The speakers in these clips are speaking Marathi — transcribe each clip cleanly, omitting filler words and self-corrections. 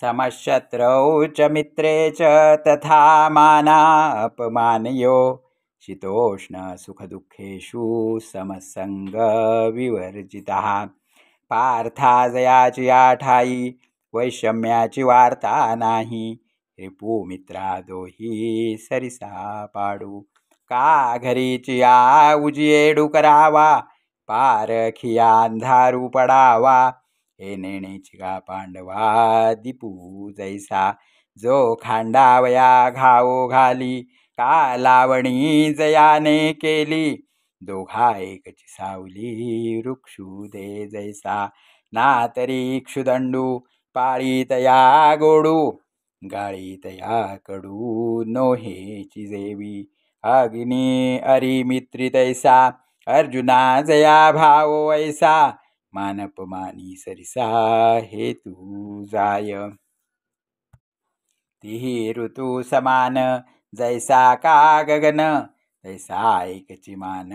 समशत्रौ च मित्रे च तथा मानापमानयो शीतोष्णसुखदुःखेषु समसंगविवर्जितः। पार्थाजयाची आठाई वैषम्याची वार्ता नाही, रिपुमित्रादोही सरिसा पाडू। का घरीची या उजियेडू करावा, पारखिया अंधारू पडावा, हे नेणेची का पांडवा दीपू जैसा। जो खांडावया घावो घाली, का लावणी जयाने केली, दोघा एकची सावली वृक्षू दे जैसा। ना तरी क्षुदंडू पाळीतया गोडू, गाळीतया कडू नोहेची जेवी। अग्नी अरिमित्री तैसा, अर्जुना जया भावो ऐसा, मानपमानी सरिसा हेतू जाय। तिही ऋतू समान जैसा का गगन, तैसा एकची मान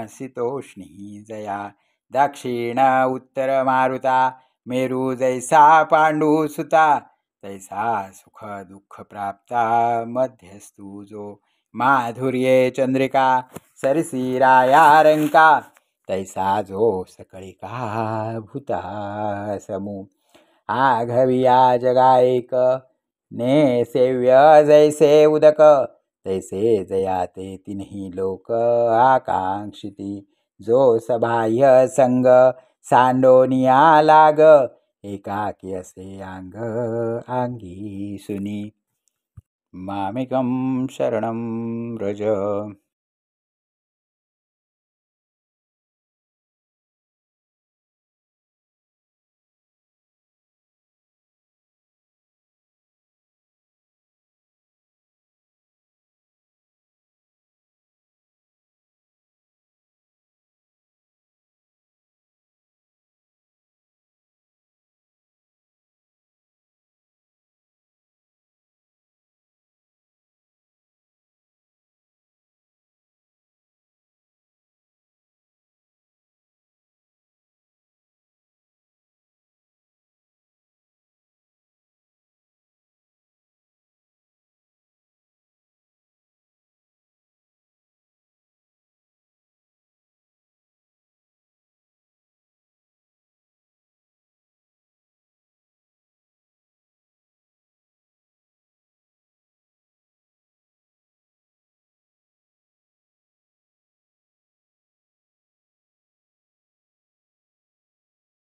शीतोष्णी जया। दक्षिण उत्तर मारुता, मेरू जैसा पांडू सुता, तैसा सुख दुःख प्राप्ता मध्यस्थू जो। माधुर्ये चंद्रिका सरसी राया रंका, तैसा जो सकळिका भूता समू। आघविया जगा एक, ने सेव्य जैसे उदक, तैसे जयाते तिन्ही लोक आकांक्षिती। जो सबाह्य संग सांडोनिया लाग, एकाकी असे अंग अंगी सुनी। मामेकं शरणं व्रज।